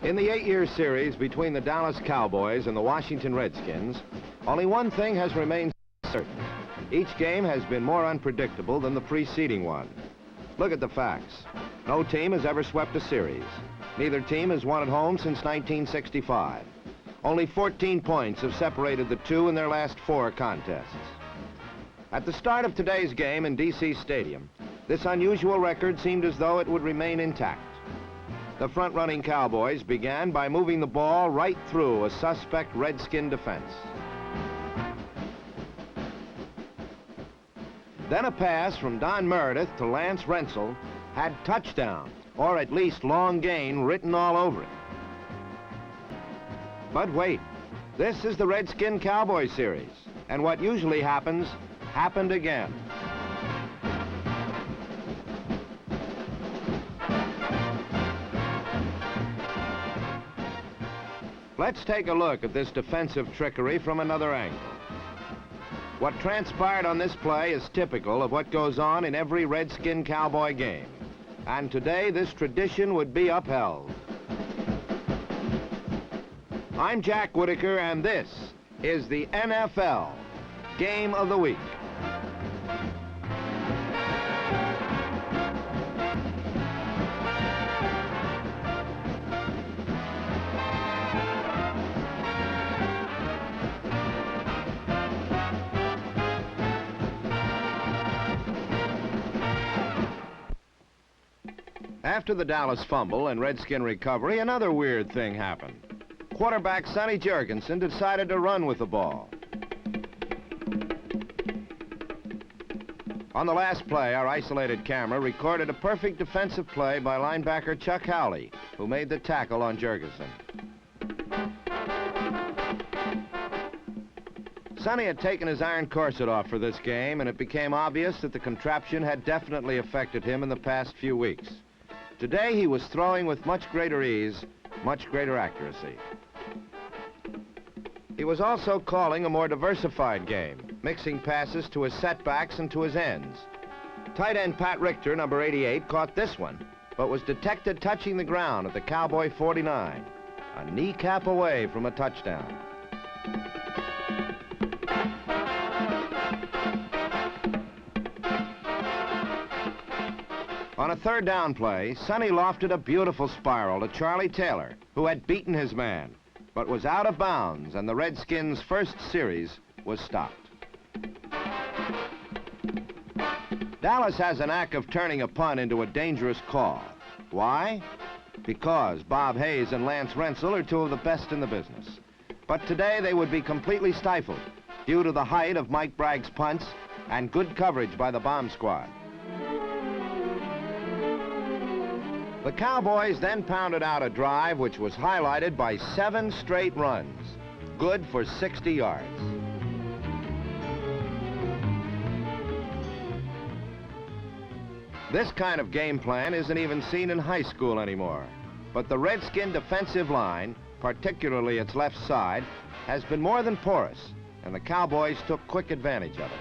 In the 8-year series between the Dallas Cowboys and the Washington Redskins, only one thing has remained certain. Each game has been more unpredictable than the preceding one. Look at the facts. No team has ever swept a series. Neither team has won at home since 1965. Only 14 points have separated the two in their last 4 contests. At the start of today's game in D.C. Stadium, this unusual record seemed as though it would remain intact. The front-running Cowboys began by moving the ball right through a suspect Redskin defense. Then a pass from Don Meredith to Lance Rensel had touchdown, or at least long gain, written all over it. But wait, this is the Redskin-Cowboy series, and what usually happens, happened again. Let's take a look at this defensive trickery from another angle. What transpired on this play is typical of what goes on in every Redskin-Cowboy game. And today, this tradition would be upheld. I'm Jack Whitaker, and this is the NFL Game of the Week. After the Dallas fumble and Redskin recovery, another weird thing happened. Quarterback Sonny Jurgensen decided to run with the ball. On the last play, our isolated camera recorded a perfect defensive play by linebacker Chuck Howley, who made the tackle on Jurgensen. Sonny had taken his iron corset off for this game, and it became obvious that the contraption had definitely affected him in the past few weeks. Today, he was throwing with much greater ease, much greater accuracy. He was also calling a more diversified game, mixing passes to his setbacks and to his ends. Tight end Pat Richter, number 88, caught this one, but was detected touching the ground at the Cowboy 49, a kneecap away from a touchdown. On a third down play, Sonny lofted a beautiful spiral to Charlie Taylor, who had beaten his man, but was out of bounds, and the Redskins' first series was stopped. Dallas has a knack of turning a punt into a dangerous call. Why? Because Bob Hayes and Lance Rensel are two of the best in the business. But today they would be completely stifled due to the height of Mike Bragg's punts and good coverage by the bomb squad. The Cowboys then pounded out a drive which was highlighted by 7 straight runs, good for 60 yards. This kind of game plan isn't even seen in high school anymore, but the Redskin defensive line, particularly its left side, has been more than porous, and the Cowboys took quick advantage of it.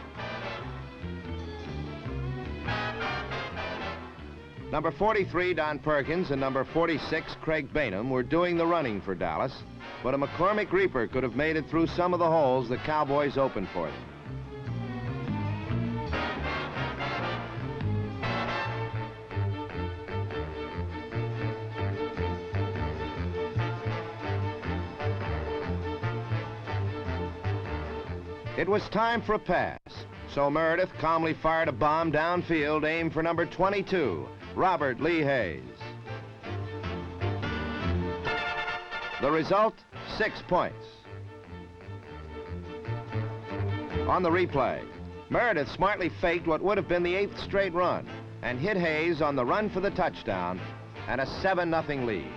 Number 43, Don Perkins, and number 46, Craig Bainham, were doing the running for Dallas, but a McCormick Reaper could have made it through some of the holes the Cowboys opened for them. It was time for a pass, so Meredith calmly fired a bomb downfield aimed for number 22, Robert Lee Hayes. The result, 6 points. On the replay, Meredith smartly faked what would have been the 8th straight run and hit Hayes on the run for the touchdown and a 7-0 lead.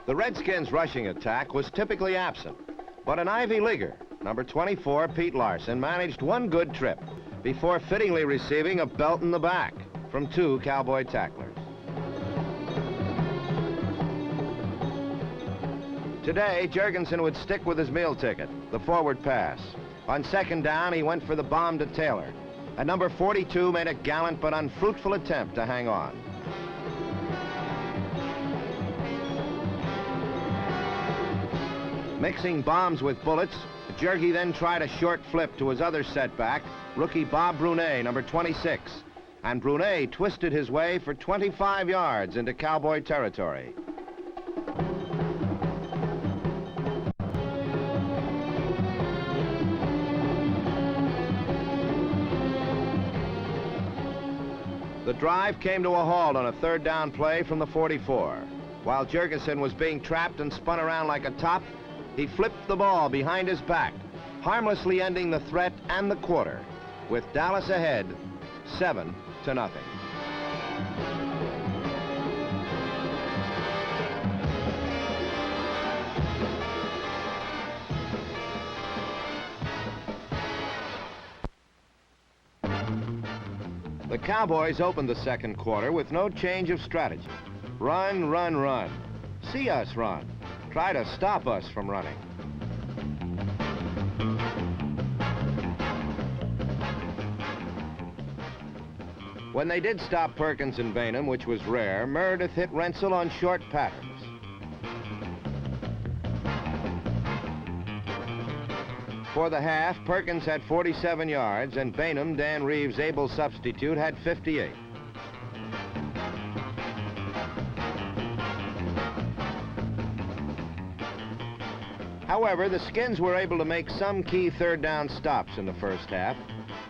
The Redskins' rushing attack was typically absent, but an Ivy Leaguer, number 24, Pete Larson, managed one good trip before fittingly receiving a belt in the back from 2 Cowboy tacklers. Today, Jurgensen would stick with his meal ticket, the forward pass. On second down, he went for the bomb to Taylor. And number 42 made a gallant but unfruitful attempt to hang on. Mixing bombs with bullets, Jergy then tried a short flip to his other setback, rookie Bob Brunet, number 26. And Brunet twisted his way for 25 yards into Cowboy territory. The drive came to a halt on a third down play from the 44. While Jurgensen was being trapped and spun around like a top, he flipped the ball behind his back, harmlessly ending the threat and the quarter, with Dallas ahead 7-0. The Cowboys opened the second quarter with no change of strategy. Run, run, run. See us run. Try to stop us from running. When they did stop Perkins and Bainham, which was rare, Meredith hit Rensel on short patterns. For the half, Perkins had 47 yards, and Bainham, Dan Reeves' able substitute, had 58. However, the Skins were able to make some key third down stops in the first half,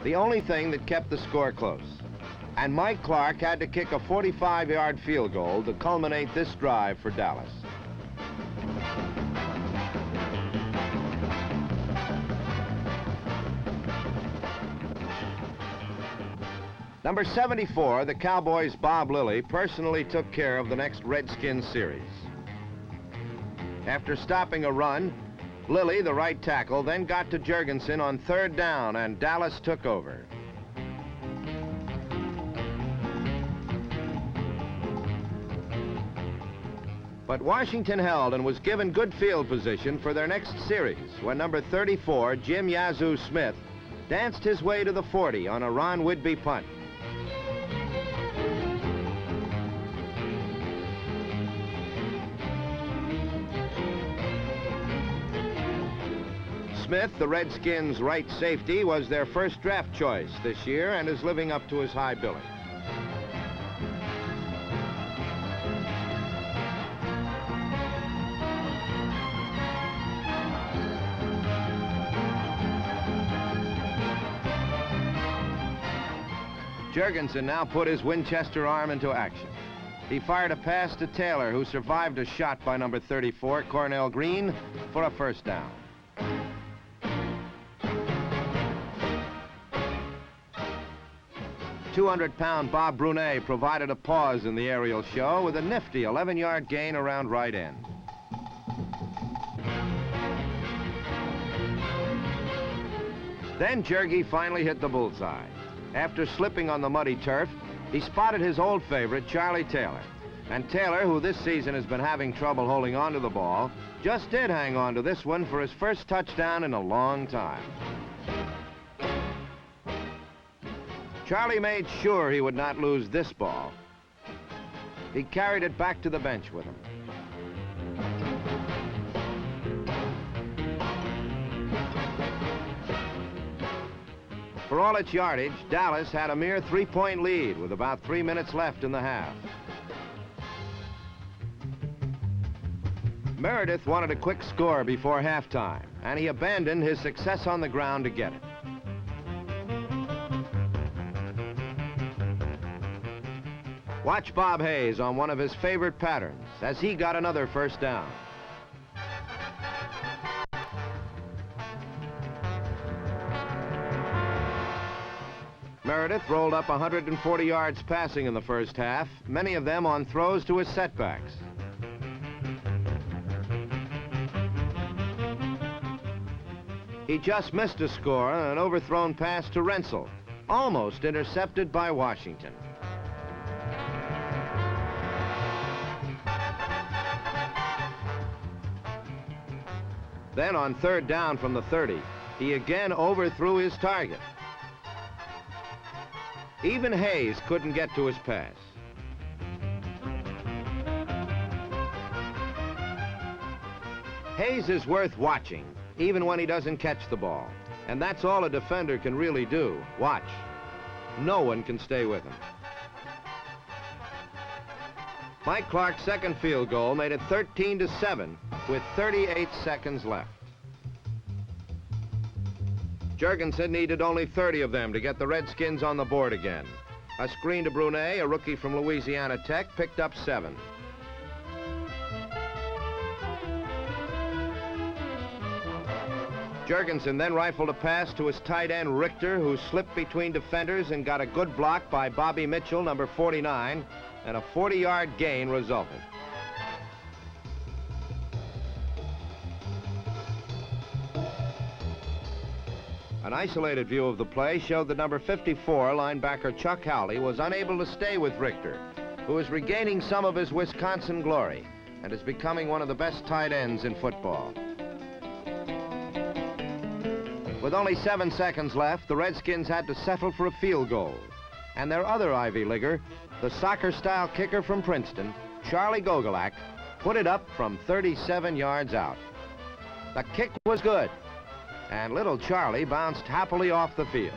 the only thing that kept the score close. And Mike Clark had to kick a 45-yard field goal to culminate this drive for Dallas. Number 74, the Cowboys' Bob Lilly, personally took care of the next Redskins series. After stopping a run, Lilly, the right tackle, then got to Jurgensen on third down, and Dallas took over. But Washington held and was given good field position for their next series when number 34, Jim Yazoo Smith, danced his way to the 40 on a Ron Whidbey punt. Smith, the Redskins' right safety, was their first draft choice this year and is living up to his high billing. Jurgensen now put his Winchester arm into action. He fired a pass to Taylor, who survived a shot by number 34, Cornell Green, for a first down. .200-pound Bob Brunet provided a pause in the aerial show with a nifty 11-yard gain around right end. Then Jergy finally hit the bullseye. After slipping on the muddy turf, he spotted his old favorite, Charlie Taylor. And Taylor, who this season has been having trouble holding on to the ball, just did hang on to this one for his first touchdown in a long time. Charlie made sure he would not lose this ball. He carried it back to the bench with him. For all its yardage, Dallas had a mere 3-point lead with about 3 minutes left in the half. Meredith wanted a quick score before halftime, and he abandoned his success on the ground to get it. Watch Bob Hayes on one of his favorite patterns as he got another first down. Meredith rolled up 140 yards passing in the first half, many of them on throws to his setbacks. He just missed a score on an overthrown pass to Rensel, almost intercepted by Washington. Then on third down from the 30, He again overthrew his target. Even Hayes couldn't get to his pass. Hayes is worth watching, even when he doesn't catch the ball. And that's all a defender can really do, watch. No one can stay with him. Mike Clark's second field goal made it 13-7 with 38 seconds left. Jurgensen needed only 30 of them to get the Redskins on the board again. A screen to Brunet, a rookie from Louisiana Tech, picked up 7. Jurgensen then rifled a pass to his tight end Richter, who slipped between defenders and got a good block by Bobby Mitchell, number 49, and a 40-yard gain resulted. An isolated view of the play showed that number 54, linebacker Chuck Howley, was unable to stay with Richter, who is regaining some of his Wisconsin glory and is becoming one of the best tight ends in football. With only 7 seconds left, the Redskins had to settle for a field goal. And their other Ivy Leaguer, the soccer-style kicker from Princeton, Charlie Gogolak, put it up from 37 yards out. The kick was good, and little Charlie bounced happily off the field.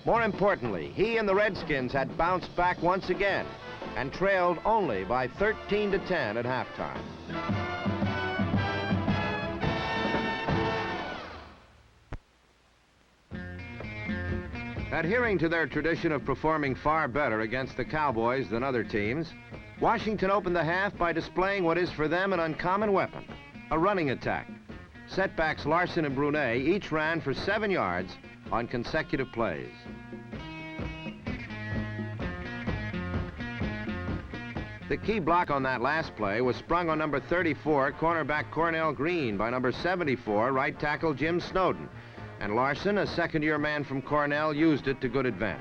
More importantly, he and the Redskins had bounced back once again and trailed only by 13-10 at halftime. Adhering to their tradition of performing far better against the Cowboys than other teams, Washington opened the half by displaying what is for them an uncommon weapon, a running attack. Setbacks Larson and Brunet each ran for 7 yards on consecutive plays. The key block on that last play was sprung on number 34, cornerback Cornell Green, by number 74, right tackle Jim Snowden. And Larson, a second-year man from Cornell, used it to good advantage.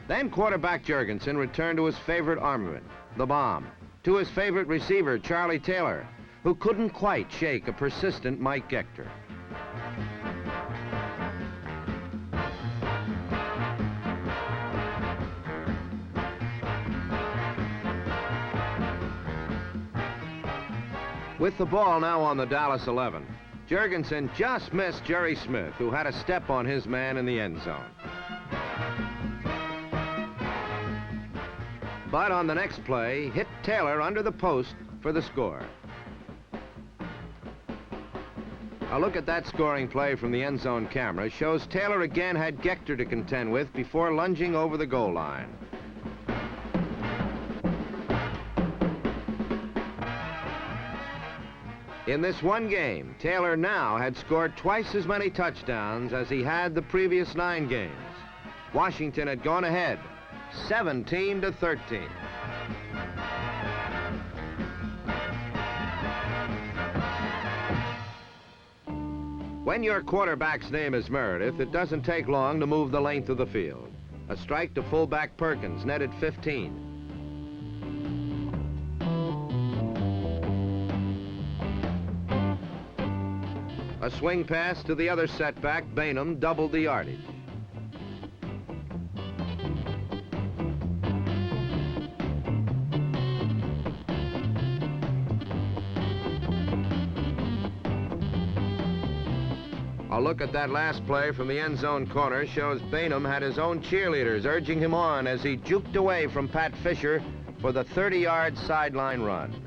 Then quarterback Jurgensen returned to his favorite armament, the bomb, to his favorite receiver, Charlie Taylor, who couldn't quite shake a persistent Mike Gector. With the ball now on the Dallas 11, Jurgensen just missed Jerry Smith, who had a step on his man in the end zone. But on the next play, hit Taylor under the post for the score. A look at that scoring play from the end zone camera shows Taylor again had Gector to contend with before lunging over the goal line. In this one game, Taylor now had scored twice as many touchdowns as he had the previous 9 games. Washington had gone ahead, 17-13. When your quarterback's name is Meredith, it doesn't take long to move the length of the field. A strike to fullback Perkins netted 15. A swing pass to the other setback, Bainham, doubled the yardage. A look at that last play from the end zone corner shows Bainham had his own cheerleaders urging him on as he juked away from Pat Fisher for the 30-yard sideline run.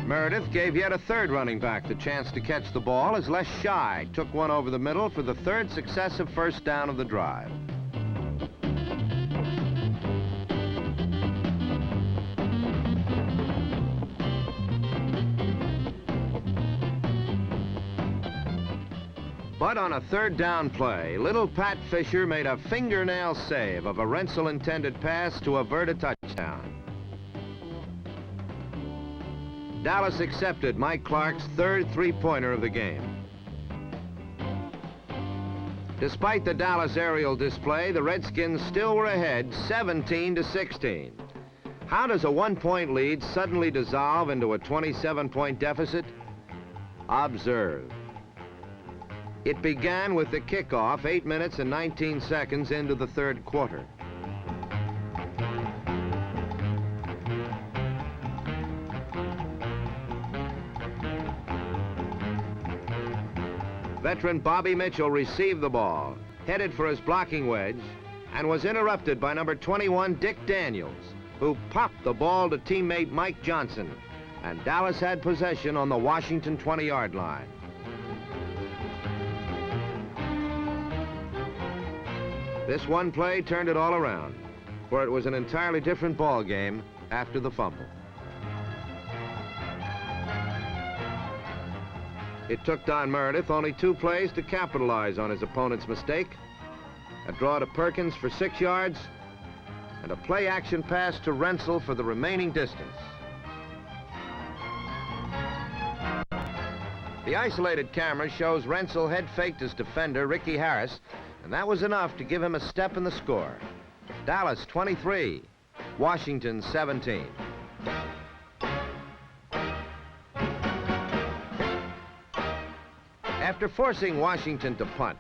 Meredith gave yet a third running back the chance to catch the ball as Les Shy took one over the middle for the 3rd successive first down of the drive. But on a 3rd down play, little Pat Fisher made a fingernail save of a Rensel-intended pass to avert a touchdown. Dallas accepted Mike Clark's 3rd three-pointer of the game. Despite the Dallas aerial display, the Redskins still were ahead 17-16. How does a 1-point lead suddenly dissolve into a 27-point deficit? Observe. It began with the kickoff 8 minutes and 19 seconds into the third quarter. Veteran Bobby Mitchell received the ball, headed for his blocking wedge, and was interrupted by number 21, Dick Daniels, who popped the ball to teammate Mike Johnson, and Dallas had possession on the Washington 20-yard line. This one play turned it all around, for it was an entirely different ball game after the fumble. It took Don Meredith only 2 plays to capitalize on his opponent's mistake. A draw to Perkins for 6 yards, and a play-action pass to Rensel for the remaining distance. The isolated camera shows Rensel head-faked his defender, Ricky Harris, and that was enough to give him a step in the score. Dallas 23, Washington 17. After forcing Washington to punt,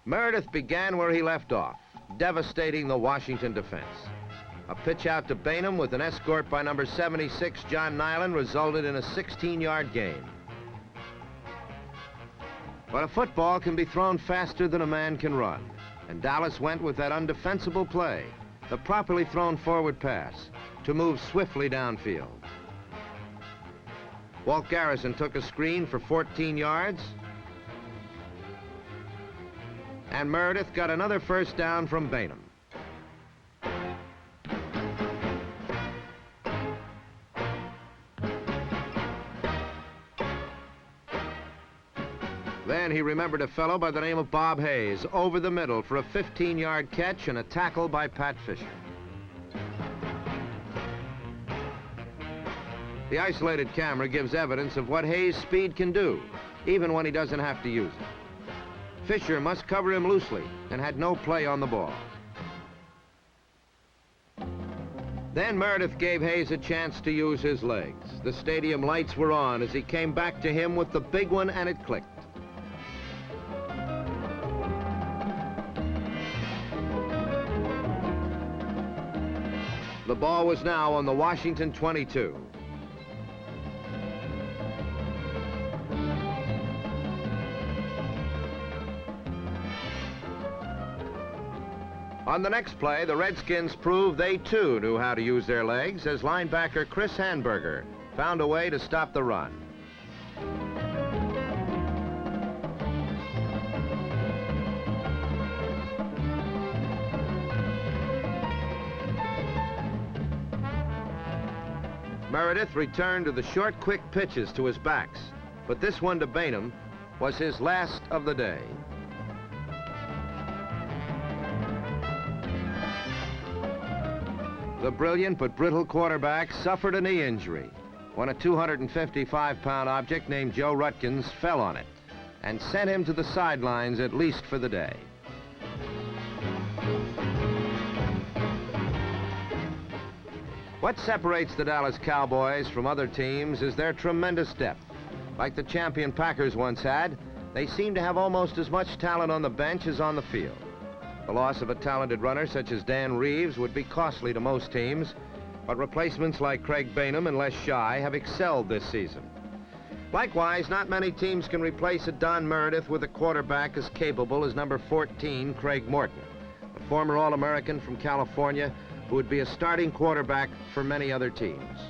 Meredith began where he left off, devastating the Washington defense. A pitch out to Bainham with an escort by number 76, John Nyland, resulted in a 16-yard gain. But a football can be thrown faster than a man can run, and Dallas went with that undefensible play, the properly thrown forward pass, to move swiftly downfield. Walt Garrison took a screen for 14 yards, and Meredith got another first down from Bainham. Then he remembered a fellow by the name of Bob Hayes over the middle for a 15-yard catch and a tackle by Pat Fisher. The isolated camera gives evidence of what Hayes' speed can do, even when he doesn't have to use it. Fisher must cover him loosely and had no play on the ball. Then Meredith gave Hayes a chance to use his legs. The stadium lights were on as he came back to him with the big one, and it clicked. The ball was now on the Washington 22. On the next play, the Redskins proved they too knew how to use their legs as linebacker Chris Hanberger found a way to stop the run. Meredith returned to the short, quick pitches to his backs, but this one to Bainham was his last of the day. The brilliant but brittle quarterback suffered a knee injury when a 255-pound object named Joe Rutkins fell on it and sent him to the sidelines, at least for the day. What separates the Dallas Cowboys from other teams is their tremendous depth. Like the champion Packers once had, they seem to have almost as much talent on the bench as on the field. The loss of a talented runner such as Dan Reeves would be costly to most teams, but replacements like Craig Bainham and Les Shy have excelled this season. Likewise, not many teams can replace a Don Meredith with a quarterback as capable as number 14, Craig Morton, a former All-American from California who would be a starting quarterback for many other teams.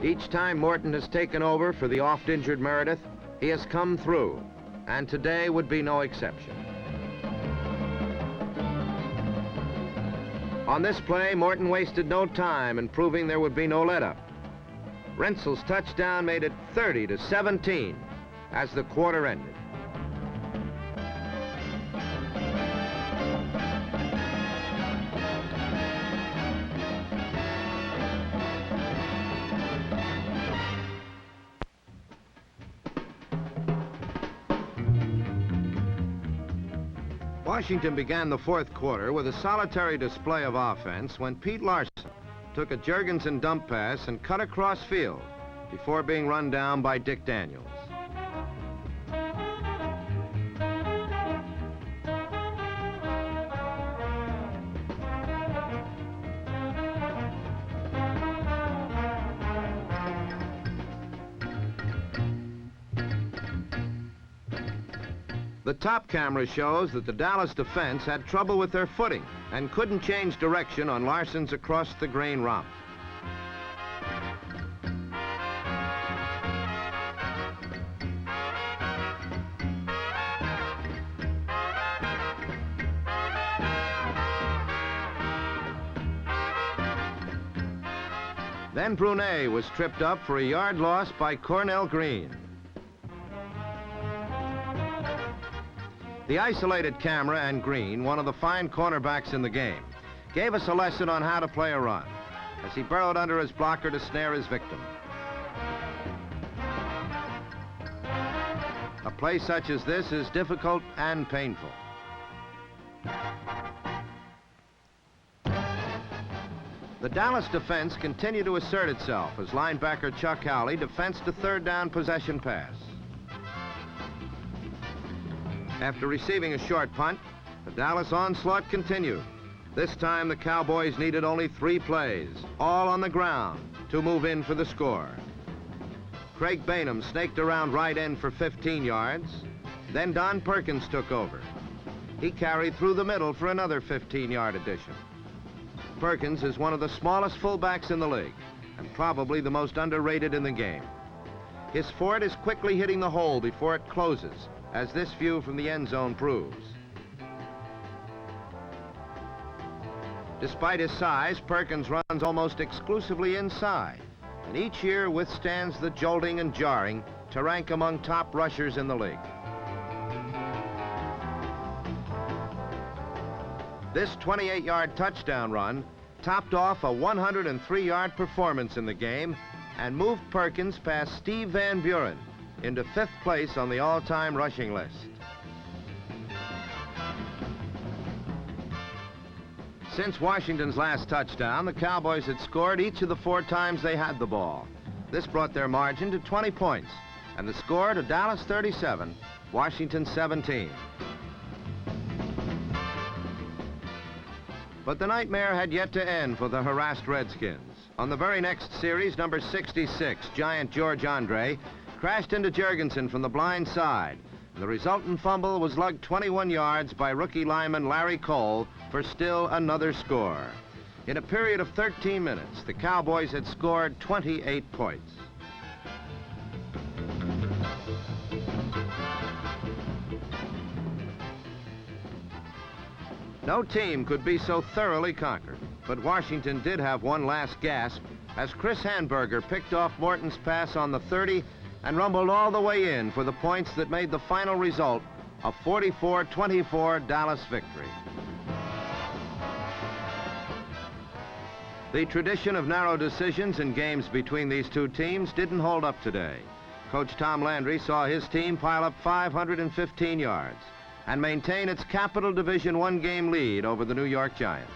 Each time Morton has taken over for the oft-injured Meredith, he has come through, and today would be no exception. On this play, Morton wasted no time in proving there would be no let-up. Rensel's touchdown made it 30-17 as the quarter ended. Washington began the fourth quarter with a solitary display of offense when Pete Larson took a Jurgensen dump pass and cut across field before being run down by Dick Daniels. The top camera shows that the Dallas defense had trouble with their footing and couldn't change direction on Larson's across-the-grain romp. Then Brunet was tripped up for a yard loss by Cornell Green. The isolated camera and Green, one of the fine cornerbacks in the game, gave us a lesson on how to play a run as he burrowed under his blocker to snare his victim. A play such as this is difficult and painful. The Dallas defense continued to assert itself as linebacker Chuck Howley defensed a third down possession pass. After receiving a short punt, the Dallas onslaught continued. This time the Cowboys needed only 3 plays, all on the ground, to move in for the score. Craig Bainham snaked around right end for 15 yards. Then Don Perkins took over. He carried through the middle for another 15-yard addition. Perkins is one of the smallest fullbacks in the league and probably the most underrated in the game. His forte is quickly hitting the hole before it closes, as this view from the end zone proves. Despite his size, Perkins runs almost exclusively inside, and each year withstands the jolting and jarring to rank among top rushers in the league. This 28-yard touchdown run topped off a 103-yard performance in the game and moved Perkins past Steve Van Buren into 5th place on the all-time rushing list. Since Washington's last touchdown, the Cowboys had scored each of the 4 times they had the ball. This brought their margin to 20 points, and the score to Dallas 37, Washington 17. But the nightmare had yet to end for the harassed Redskins. On the very next series, number 66, Giant George Andre, crashed into Jurgensen from the blind side. And the resultant fumble was lugged 21 yards by rookie lineman Larry Cole for still another score. In a period of 13 minutes, the Cowboys had scored 28 points. No team could be so thoroughly conquered, but Washington did have one last gasp as Chris Hanburger picked off Morton's pass on the 30 and rumbled all the way in for the points that made the final result a 44-24 Dallas victory. The tradition of narrow decisions in games between these two teams didn't hold up today. Coach Tom Landry saw his team pile up 515 yards and maintain its Capital Division I game lead over the New York Giants.